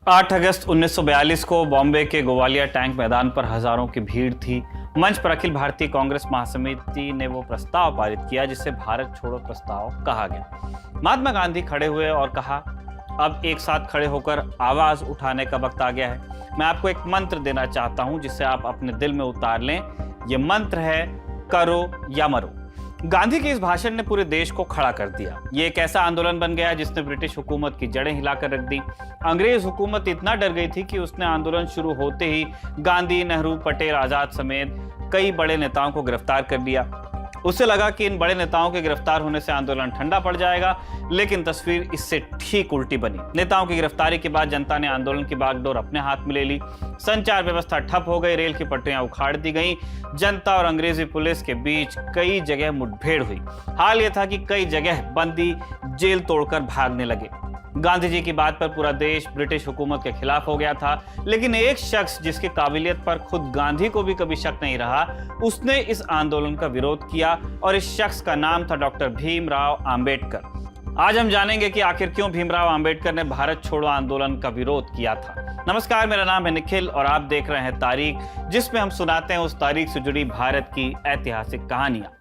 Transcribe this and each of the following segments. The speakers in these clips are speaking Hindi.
8 अगस्त 1942 को बॉम्बे के गोवालिया टैंक मैदान पर हजारों की भीड़ थी। मंच पर अखिल भारतीय कांग्रेस महासमिति ने वो प्रस्ताव पारित किया जिसे भारत छोड़ो प्रस्ताव कहा गया। महात्मा गांधी खड़े हुए और कहा, अब एक साथ खड़े होकर आवाज उठाने का वक्त आ गया है। मैं आपको एक मंत्र देना चाहता हूं जिसे आप अपने दिल में उतार लें। ये मंत्र है, करो या मरो। गांधी के इस भाषण ने पूरे देश को खड़ा कर दिया। ये एक ऐसा आंदोलन बन गया जिसने ब्रिटिश हुकूमत की जड़ें हिलाकर रख दी। अंग्रेज हुकूमत इतना डर गई थी कि उसने आंदोलन शुरू होते ही गांधी, नेहरू, पटेल, आजाद समेत कई बड़े नेताओं को गिरफ्तार कर लिया। उसे लगा कि इन बड़े नेताओं के गिरफ्तार होने से आंदोलन ठंडा पड़ जाएगा, लेकिन तस्वीर इससे ठीक उल्टी बनी। नेताओं की गिरफ्तारी के बाद जनता ने आंदोलन की बागडोर अपने हाथ में ले ली। संचार व्यवस्था ठप हो गई, रेल की पटरियां उखाड़ दी गईं। जनता और अंग्रेजी पुलिस के बीच कई जगह मुठभेड़ हुई। हाल यह था कि कई जगह बंदी जेल तोड़कर भागने लगे। गांधी जी की बात पर पूरा देश ब्रिटिश हुकूमत के खिलाफ हो गया था, लेकिन एक शख्स जिसकी काबिलियत पर खुद गांधी को भी कभी शक नहीं रहा, उसने इस आंदोलन का विरोध किया और इस शख्स का नाम था डॉक्टर भीमराव आंबेडकर। आज हम जानेंगे कि आखिर क्यों भीमराव आंबेडकर ने भारत छोड़ो आंदोलन का विरोध किया था। नमस्कार, मेरा नाम है निखिल और आप देख रहे हैं तारीख, जिसमें हम सुनाते हैं उस तारीख से जुड़ी भारत की ऐतिहासिक कहानियां।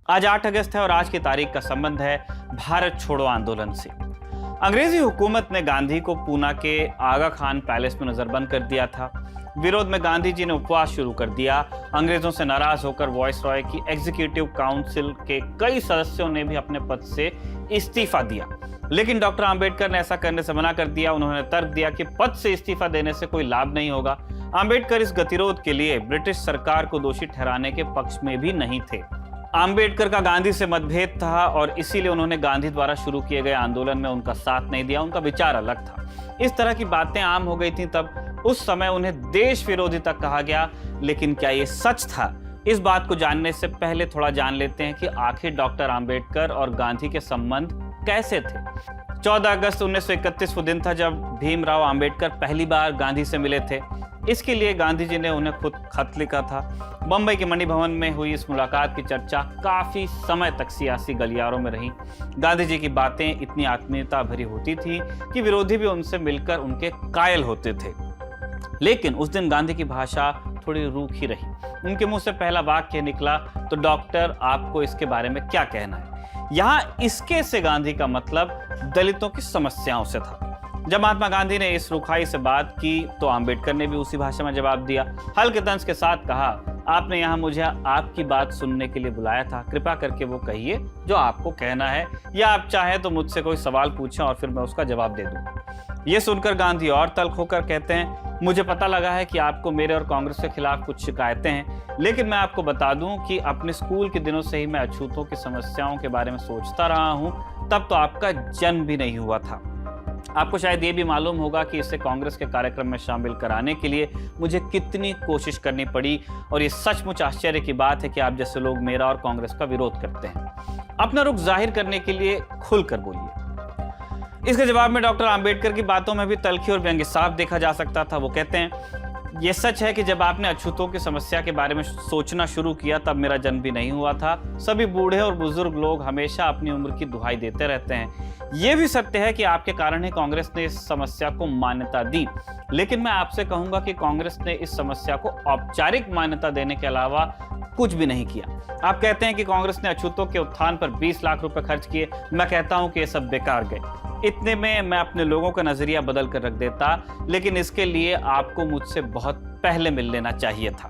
आज 8 अगस्त है और आज की तारीख का संबंध है भारत छोड़ो आंदोलन से। अंग्रेजी हुकूमत ने गांधी को पूना के आगा खान पैलेस में नजरबंद कर दिया था। विरोध में गांधी जी ने उपवास शुरू कर दिया। अंग्रेजों से नाराज होकर वॉइसरॉय की एग्जीक्यूटिव काउंसिल के कई सदस्यों ने भी अपने पद से इस्तीफा दिया, लेकिन डॉक्टर आंबेडकर ने ऐसा करने से मना कर दिया। उन्होंने तर्क दिया कि पद से इस्तीफा देने से कोई लाभ नहीं होगा। आंबेडकर इस गतिरोध के लिए ब्रिटिश सरकार को दोषी ठहराने के पक्ष में भी नहीं थे। आंबेडकर का गांधी से मतभेद था और इसीलिए उन्होंने गांधी द्वारा शुरू किए गए आंदोलन में उनका साथ नहीं दिया। उनका विचार अलग था। इस तरह की बातें आम हो गई थी तब। उस समय उन्हें देश विरोधी तक कहा गया, लेकिन क्या ये सच था? इस बात को जानने से पहले थोड़ा जान लेते हैं कि आखिर डॉक्टर आंबेडकर और गांधी के संबंध कैसे थे। 14 अगस्त 1931 वो दिन था जब भीमराव आंबेडकर पहली बार गांधी से मिले थे। इसके लिए गांधी जी ने उन्हें खुद खत लिखा था। बंबई के मणि भवन में हुई इस मुलाकात की चर्चा काफी समय तक सियासी गलियारों में रही। गांधी जी की बातें इतनी आत्मीयता भरी होती थी कि विरोधी भी उनसे मिलकर उनके कायल होते थे। लेकिन उस दिन गांधी की भाषा थोड़ी रूखी रही। उनके मुंह से पहला वाक्य निकला, तो डॉक्टर आपको इसके बारे में क्या कहना है? यहाँ इसके से गांधी का मतलब दलितों की समस्याओं से था। जब महात्मा गांधी ने इस रुखाई से बात की तो आंबेडकर ने भी उसी भाषा में जवाब दिया। हल्के तंज के साथ कहा, आपने यहाँ मुझे आपकी बात सुनने के लिए बुलाया था। कृपया करके वो कहिए जो आपको कहना है, या आप चाहें तो मुझसे कोई सवाल पूछें और फिर मैं उसका जवाब दे दूं। ये सुनकर गांधी और तल्ख होकर कहते हैं, मुझे पता लगा है कि आपको मेरे और कांग्रेस के खिलाफ कुछ शिकायतें हैं, लेकिन मैं आपको बता दूं कि अपने स्कूल के दिनों से ही मैं अछूतों की समस्याओं के बारे में सोचता रहा हूं। तब तो आपका जन्म भी नहीं हुआ था। आपको शायद ये भी मालूम होगा कि इसे कांग्रेस के कार्यक्रम में शामिल कराने के लिए मुझे कितनी कोशिश करनी पड़ी, और ये सचमुच आश्चर्य की बात है कि आप जैसे लोग मेरा और कांग्रेस का विरोध करते हैं। अपना रुख जाहिर करने के लिए खुलकर बोलिए। इसके जवाब में डॉक्टर आंबेडकर की बातों में भी तल्खी और व्यंग्य साफ देखा जा सकता था। वो कहते हैं, ये सच है कि जब आपने अछूतों की समस्या के बारे में सोचना शुरू किया तब मेरा जन्म भी नहीं हुआ था। सभी बूढ़े और बुजुर्ग लोग हमेशा अपनी उम्र की दुहाई देते रहते हैं। यह भी सत्य है कि आपके कारण ही कांग्रेस ने इस समस्या को मान्यता दी, लेकिन मैं आपसे कहूंगा कि कांग्रेस ने इस समस्या को औपचारिक मान्यता देने के अलावा कुछ भी नहीं किया। आप कहते हैं कि कांग्रेस ने अछूतों के उत्थान पर 20 लाख रुपए खर्च किए। मैं कहता हूं कि ये सब बेकार गए। इतने में मैं अपने लोगों का नजरिया बदल कर रख देता, लेकिन इसके लिए आपको मुझसे बहुत पहले मिल लेना चाहिए था।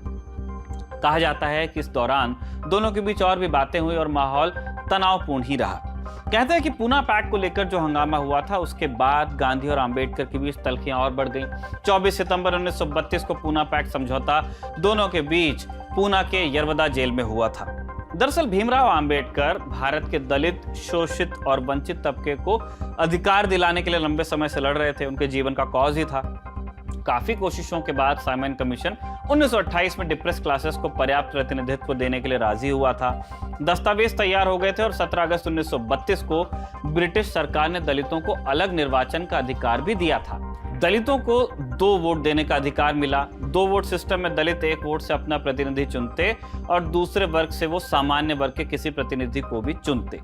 कहा जाता है कि इस दौरान दोनों के बीच और भी बातें हुई और माहौल तनावपूर्ण ही रहा। कहते हैं कि पूना पैक्ट को लेकर जो हंगामा हुआ था, उसके बाद गांधी और आंबेडकर के बीच तल्खियां और बढ़ गईं। 24 सितंबर 1932 को पूना पैक्ट समझौता दोनों के बीच पूना के यरवदा जेल में हुआ था। दरअसल भीमराव आंबेडकर भारत के दलित, शोषित और वंचित तबके को अधिकार दिलाने के लिए लंबे समय से लड़ रहे थे। उनके जीवन का कॉज ही था। काफी कोशिशों के बाद साइमन कमीशन 1928 में डिप्रेस क्लासेस को पर्याप्त प्रतिनिधित्व देने के लिए राजी हुआ था। दस्तावेज तैयार हो गए थे और 17 अगस्त 1932 को ब्रिटिश सरकार ने दलितों को अलग निर्वाचन का अधिकार भी दिया था। दलितों को 2 वोट देने का अधिकार मिला। 2 वोट सिस्टम में दलित 1 वोट से अपना प्रतिनिधि चुनते और दूसरे वर्ग से वो सामान्य वर्ग के किसी प्रतिनिधि को भी चुनते।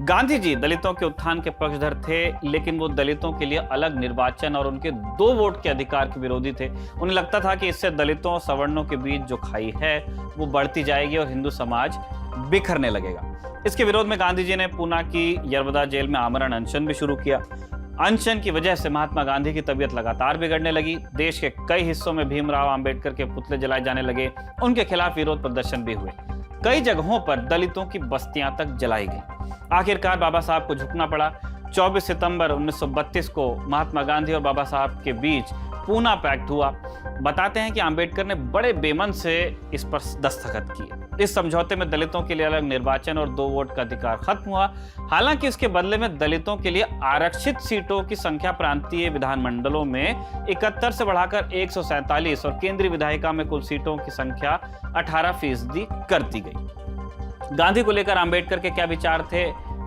गांधी जी दलितों के उत्थान के पक्षधर थे, लेकिन वो दलितों के लिए अलग निर्वाचन और उनके 2 वोट के अधिकार के विरोधी थे। उन्हें लगता था कि इससे दलितों और सवर्णों के बीच जो खाई है वो बढ़ती जाएगी और हिंदू समाज बिखरने लगेगा। इसके विरोध में गांधी जी ने पूना की यरवदा जेल में आमरण अनशन भी शुरू किया। अनशन की वजह से महात्मा गांधी की तबीयत लगातार बिगड़ने लगी। देश के कई हिस्सों में भीमराव अंबेडकर के पुतले जलाए जाने लगे। उनके खिलाफ विरोध प्रदर्शन भी हुए। कई जगहों पर दलितों की बस्तियां तक जलाई गई। आखिरकार बाबा साहब को झुकना पड़ा। 24 सितंबर 1932 को महात्मा गांधी और बाबा साहब के बीच पूना पैक्ट हुआ। बताते हैं कि अंबेडकर ने बड़े बेमन से इस पर दस्तखत किए। इस समझौते में दलितों के लिए अलग निर्वाचन और 2 वोट का अधिकार खत्म हुआ। हालांकि इसके बदले में दलितों के लिए आरक्षित सीटों की संख्या प्रांतीय विधानमंडलों में 71 से बढ़ाकर 147 और केंद्रीय विधायिका में कुल सीटों की संख्या 18% कर दी गई। गांधी को लेकर अंबेडकर के क्या विचार थे,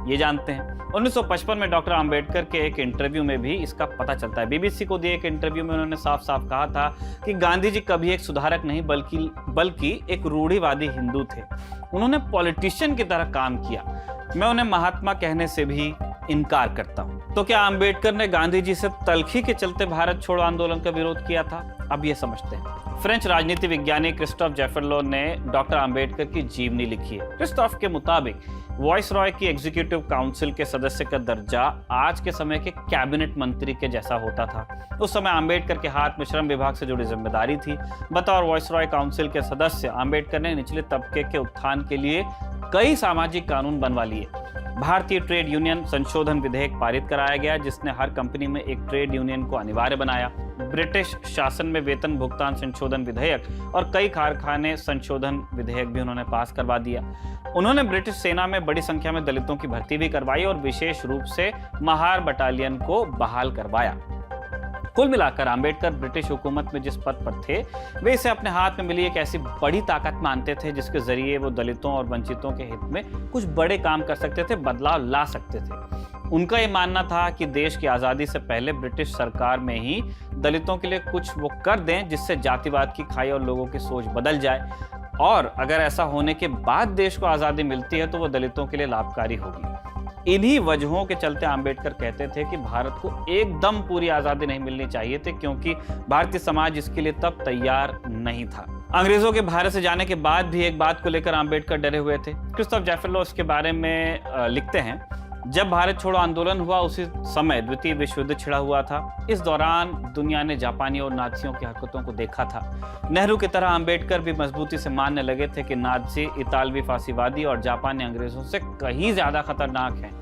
ये जानते हैं। 1955 में डॉक्टर अंबेडकर के एक इंटरव्यू में भी इसका पता चलता है। बीबीसी को दिए एक इंटरव्यू में उन्होंने साफ साफ कहा था कि गांधी जी कभी एक सुधारक नहीं बल्कि एक रूढ़िवादी हिंदू थे। उन्होंने पॉलिटिशियन की तरह काम किया। मैं उन्हें महात्मा कहने से भी इनकार करता हूं। तो क्या अंबेडकर ने गांधी जी से तलखी के चलते भारत छोड़ो आंदोलन का विरोध किया था? अब ये समझते हैं। फ्रेंच राजनीति विज्ञानी क्रिस्टोफ जैफरलो ने डॉक्टर अंबेडकर की जीवनी लिखी है। क्रिस्टोफ के मुताबिक वायसरॉय की एग्जीक्यूटिव काउंसिल के सदस्य का दर्जा आज के समय के कैबिनेट मंत्री के जैसा होता था। उस समय अंबेडकर के हाथ में श्रम विभाग से जुड़ी जिम्मेदारी थी। बतौर वायसरॉय काउंसिल के सदस्य अंबेडकर ने निचले तबके के उत्थान के लिए कई सामाजिक कानून बनवा लिए। भारतीय ट्रेड यूनियन संशोधन विधेयक पारित कराया गया, जिसने हर कंपनी में एक ट्रेड यूनियन को अनिवार्य बनाया। ब्रिटिश शासन में वेतन भुगतान संशोधन विधेयक और कई कारखाने संशोधन विधेयक भी उन्होंने पास करवा दिया। उन्होंने ब्रिटिश सेना में बड़ी संख्या में दलितों की भर्ती भी करवाई और विशेष रूप से महार बटालियन को बहाल करवाया। कुल मिलाकर अंबेडकर ब्रिटिश हुकूमत में जिस पद पर थे, वे इसे अपने हाथ में मिली एक ऐसी बड़ी ताकत मानते थे जिसके जरिए वो दलितों और वंचितों के हित में कुछ बड़े काम कर सकते थे, बदलाव ला सकते थे। उनका ये मानना था कि देश की आज़ादी से पहले ब्रिटिश सरकार में ही दलितों के लिए कुछ वो कर दें जिससे जातिवाद की खाई और लोगों की सोच बदल जाए, और अगर ऐसा होने के बाद देश को आज़ादी मिलती है तो वो दलितों के लिए लाभकारी होगी। इन्हीं वजहों के चलते अंबेडकर कहते थे कि भारत को एकदम पूरी आज़ादी नहीं मिलनी चाहिए थी, क्योंकि भारतीय समाज इसके लिए तब तैयार नहीं था। अंग्रेजों के भारत से जाने के बाद भी एक बात को लेकर अंबेडकर डरे हुए थे। क्रिस्टोफ जैफरलो इसके बारे में लिखते हैं, जब भारत छोड़ो आंदोलन हुआ उसी समय द्वितीय विश्व युद्ध छिड़ा हुआ था। इस दौरान दुनिया ने जापानी और नाजियों की हरकतों को देखा था। नेहरू की तरह अंबेडकर भी मजबूती से मानने लगे थे कि नाजी, इतालवी फांसीवादी और जापानी अंग्रेजों से कहीं ज्यादा खतरनाक हैं।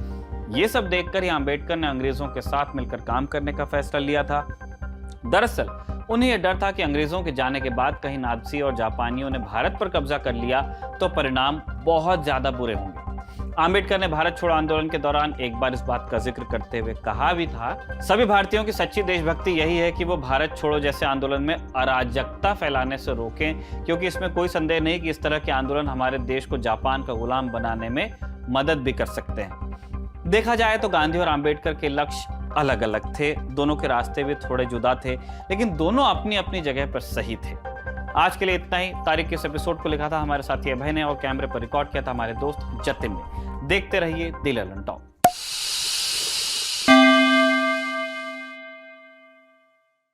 ये सब देखकर ही अंबेडकर ने अंग्रेजों के साथ मिलकर काम करने का फैसला लिया था। दरअसल उन्हें यह डर था कि अंग्रेजों के जाने के बाद कहीं नाजी और जापानियों ने भारत पर कब्जा कर लिया तो परिणाम बहुत ज्यादा बुरे होंगे। अंबेडकर ने भारत छोड़ो आंदोलन के दौरान एक बार इस बात का जिक्र करते हुए कहा भी था, सभी भारतीयों की सच्ची देशभक्ति यही है कि वो भारत छोड़ो जैसे आंदोलन में अराजकता फैलाने से रोकें, क्योंकि इसमें कोई संदेह नहीं कि इस तरह के आंदोलन हमारे देश को जापान का गुलाम बनाने में मदद भी कर सकते हैं। देखा जाए तो गांधी और अंबेडकर के लक्ष्य अलग अलग थे, दोनों के रास्ते भी थोड़े जुदा थे, लेकिन दोनों अपनी अपनी जगह पर सही थे। आज के लिए इतना ही। तारीख के इस एपिसोड को लिखा था हमारे साथी अभय ने और कैमरे पर रिकॉर्ड किया था हमारे दोस्त जतिन ने। देखते रहिए दी ललन टॉक।